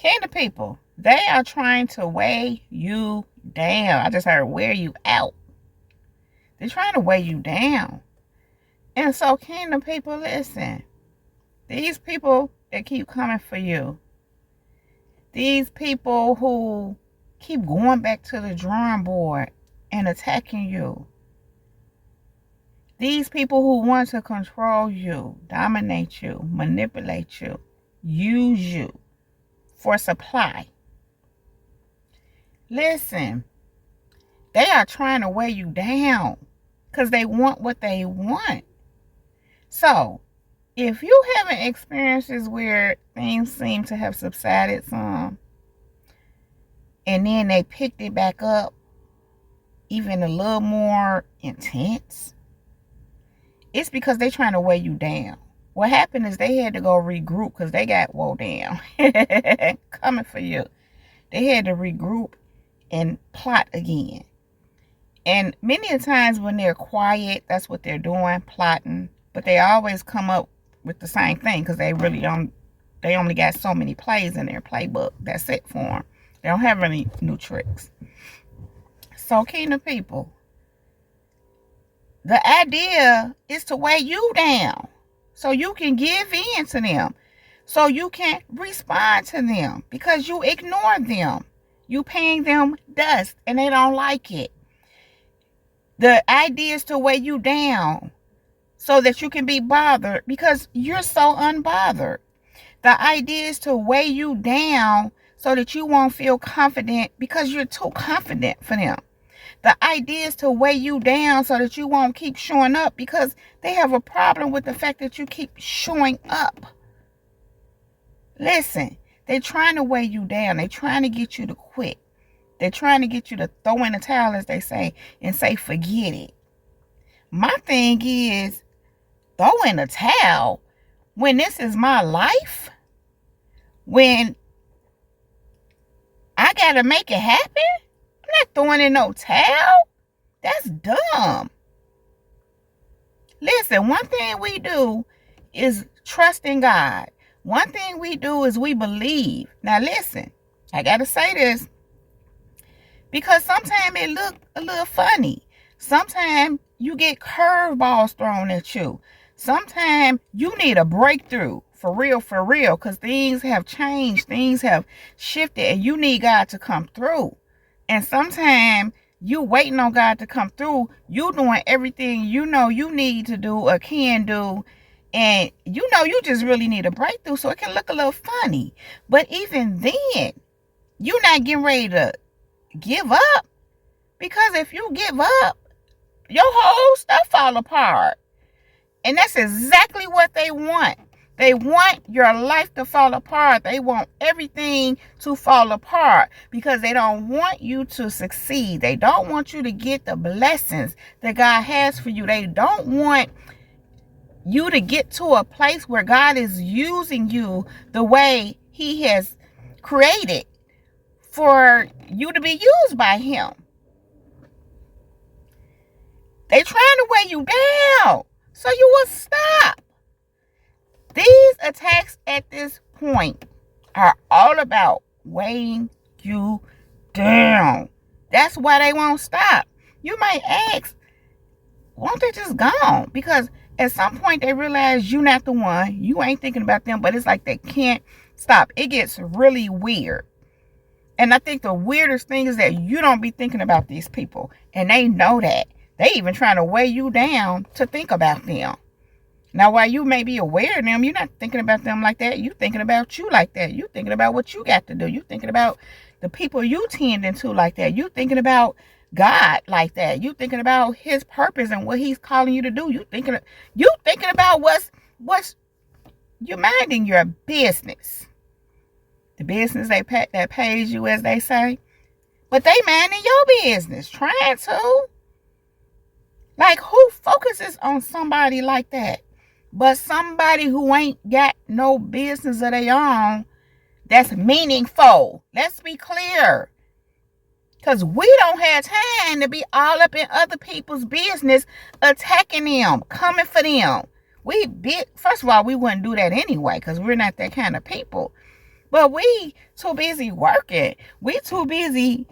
Kingdom people, they are trying to weigh you down. I just heard wear you out. They're trying to weigh you down. And so, kingdom people, listen. These people that keep coming for you, these people who keep going back to the drawing board and attacking you, these people who want to control you, dominate you, manipulate you, use you for supply. Listen, they are trying to weigh you down because they want what they want. So, if you having experiences where things seem to have subsided some, and then they picked it back up even a little more intense, it's because they're trying to weigh you down. What happened is they had to go regroup because they got woe down. Coming for you. They had to regroup and plot again. And many a times when they're quiet, that's what they're doing, plotting. But they always come up with the same thing because they only got so many plays in their playbook that's set for them. They don't have any new tricks. So, kingdom people, the idea is to weigh you down so you can give in to them, so you can respond to them because you ignore them. You paying them dust and they don't like it. The idea is to weigh you down so that you can be bothered because you're so unbothered. The idea is to weigh you down so that you won't feel confident because you're too confident for them. The idea is to weigh you down so that you won't keep showing up because they have a problem with the fact that you keep showing up. Listen, they're trying to weigh you down. They're trying to get you to quit. They're trying to get you to throw in the towel, as they say, and say, forget it. My thing is, throw in the towel when this is my life, when I got to make it happen. I'm not throwing in no towel. That's dumb. Listen, one thing we do is trust in God. One thing we do is we believe. Now listen, I got to say this because sometimes it look a little funny. Sometimes you get curveballs thrown at you. Sometimes you need a breakthrough for real, because things have changed, things have shifted, and you need God to come through. And sometimes you waiting on God to come through. You doing everything you know you need to do or can do. And you know you just really need a breakthrough. So it can look a little funny. But even then, you're not getting ready to give up. Because if you give up, your whole stuff fall apart. And that's exactly what they want. They want your life to fall apart. They want everything to fall apart because they don't want you to succeed. They don't want you to get the blessings that God has for you. They don't want you to get to a place where God is using you the way He has created for you to be used by Him. They trying to weigh you down so you will stop. These attacks at this point are all about weighing you down. That's why they won't stop. You might ask, won't they just gone? Because at some point they realize you're not the one. You ain't thinking about them, but it's like they can't stop. It gets really weird. And I think the weirdest thing is that you don't be thinking about these people. And they know that. They even trying to weigh you down to think about them. Now, while you may be aware of them, you're not thinking about them like that. You're thinking about you like that. You're thinking about what you got to do. You're thinking about the people you tend into like that. You're thinking about God like that. You're thinking about His purpose and what He's calling you to do. You're thinking about what's you're minding your business. The business that pays you, as they say. But they minding your business, trying to. Like, who focuses on somebody like that? But somebody who ain't got no business of their own that's meaningful. Let's be clear. Because we don't have time to be all up in other people's business, attacking them, coming for them. First of all, we wouldn't do that anyway because we're not that kind of people. But we too busy working. We too busy,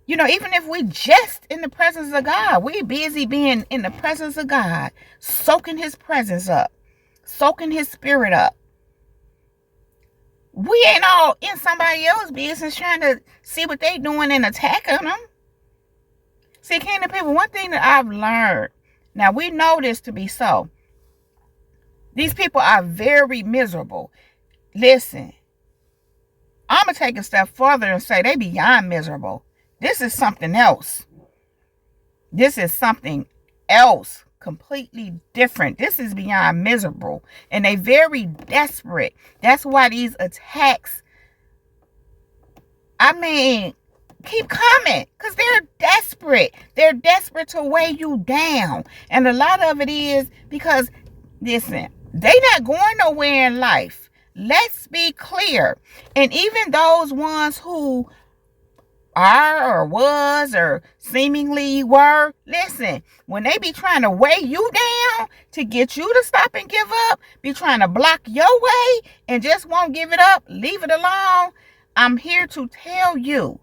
even if we just in the presence of God, we busy being in the presence of God, soaking his presence up, soaking his spirit up. We ain't all in somebody else's business trying to see what they doing and attacking them. See, kingdom people, one thing that I've learned, now we know this to be so. These people are very miserable. Listen, I'm going to take a step further and say they beyond miserable. This is something else. This is something else, completely different. This is beyond miserable. And they very desperate. That's why these attacks, keep coming. Because they're desperate. They're desperate to weigh you down. And a lot of it is because, listen, they not going nowhere in life. Let's be clear. And even those ones who are or was or seemingly were, listen, when they be trying to weigh you down to get you to stop and give up, be trying to block your way and just won't give it up, leave it alone, I'm here to tell you,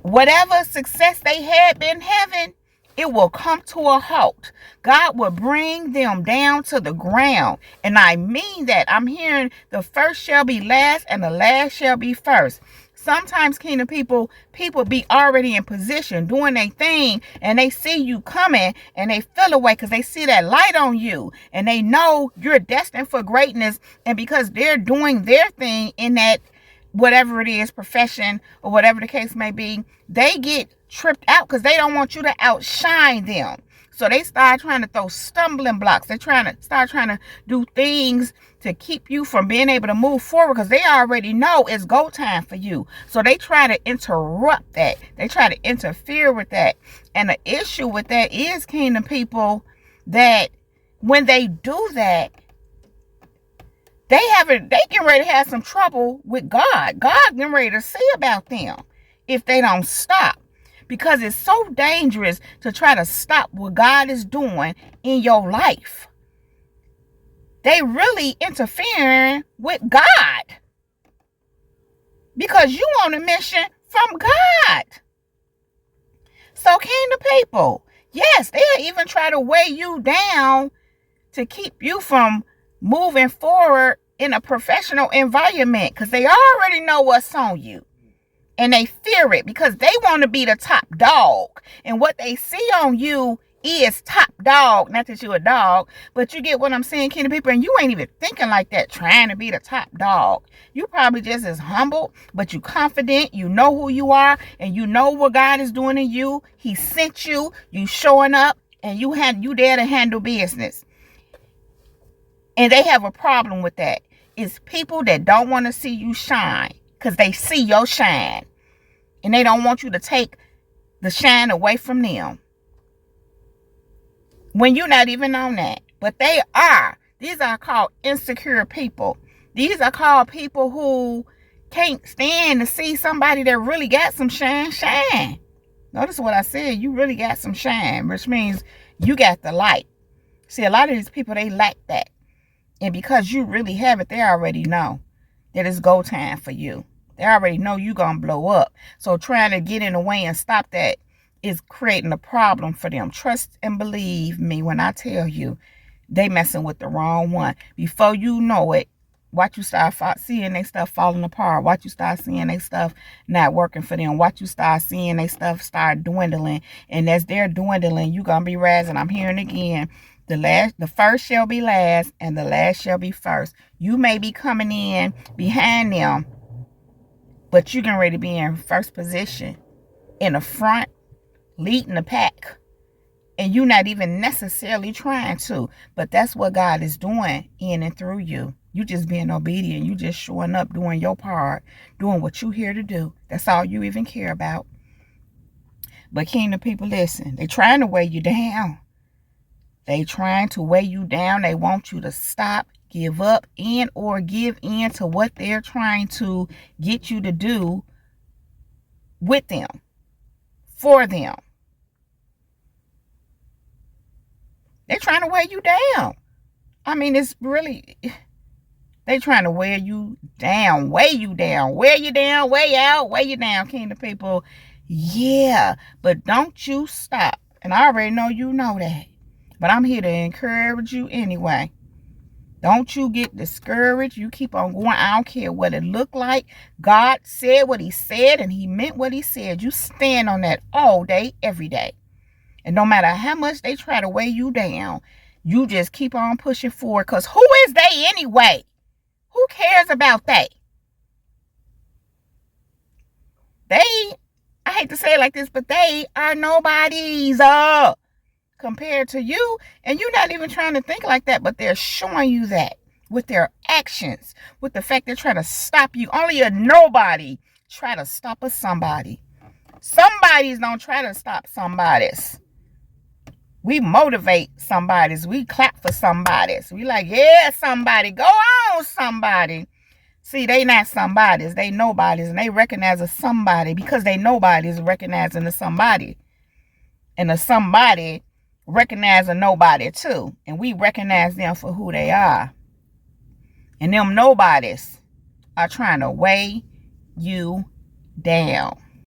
whatever success they had been having, it will come to a halt. God will bring them down to the ground. And I mean that. I'm hearing the first shall be last and the last shall be first. Sometimes, kingdom people be already in position doing their thing and they see you coming and they feel away because they see that light on you and they know you're destined for greatness. And because they're doing their thing in that, whatever it is, profession or whatever the case may be, they get tripped out because they don't want you to outshine them. So they start trying to throw stumbling blocks. They're trying to do things to keep you from being able to move forward because they already know it's go time for you. So they try to interrupt that. They try to interfere with that. And the issue with that is, kingdom people, that when they do that, they get ready to have some trouble with God. God getting ready to see about them if they don't stop. Because it's so dangerous to try to stop what God is doing in your life. They really interfering with God. Because you on a mission from God. So, kingdom people, yes, they'll even try to weigh you down to keep you from moving forward in a professional environment. Because they already know what's on you. And they fear it because they want to be the top dog. And what they see on you is top dog. Not that you're a dog, but you get what I'm saying, kingdom people. And you ain't even thinking like that, trying to be the top dog. You probably just as humble, but you confident. You know who you are, and you know what God is doing in you. He sent you. You showing up, and you there to handle business. And they have a problem with that. It's people that don't want to see you shine because they see your shine. And they don't want you to take the shine away from them. When you're not even on that. But they are. These are called insecure people. These are called people who can't stand to see somebody that really got some shine. Notice what I said. You really got some shine. Which means you got the light. See, a lot of these people, they lack that. And because you really have it, they already know that it's go time for you. They already know you're going to blow up. So trying to get in the way and stop that is creating a problem for them. Trust and believe me when I tell you, they messing with the wrong one. Before you know it, watch you start seeing their stuff falling apart. Watch you start seeing their stuff not working for them. Watch you start seeing their stuff start dwindling. And as they're dwindling, you're going to be rising. I'm hearing again. The first shall be last and the last shall be first. You may be coming in behind them, but you're getting ready to be in first position, in the front, leading the pack. And you're not even necessarily trying to. But that's what God is doing in and through you. You just being obedient. You just showing up, doing your part, doing what you're here to do. That's all you even care about. But kingdom people, listen. They're trying to weigh you down. They trying to weigh you down. They want you to stop, give up, and or give in to what they're trying to get you to do with them, for them. They're trying to weigh you down. I mean, it's really, They trying to wear you down, weigh you down, wear you down, weigh out, weigh you down, kingdom people. Yeah, but don't you stop. And I already know you know that. But I'm here to encourage you anyway. Don't you get discouraged. You keep on going. I don't care what it looked like. God said what he said, and he meant what he said. You stand on that all day, every day. And no matter how much they try to weigh you down, you just keep on pushing forward. Because who is they anyway? Who cares about they? I hate to say it like this, but they are nobodies compared to you. And you're not even trying to think like that, but they're showing you that with their actions, with the fact they're trying to stop you. Only a nobody try to stop a somebody. Somebodies don't try to stop somebodies. We motivate somebodies. We clap for somebodies. We like, yeah, somebody. Go on, somebody. See, they not somebodies. They nobodies. And they recognize a somebody because they nobodies recognizing a somebody. And a somebody recognize a nobody too. And we recognize them for who they are. And them nobodies are trying to weigh you down.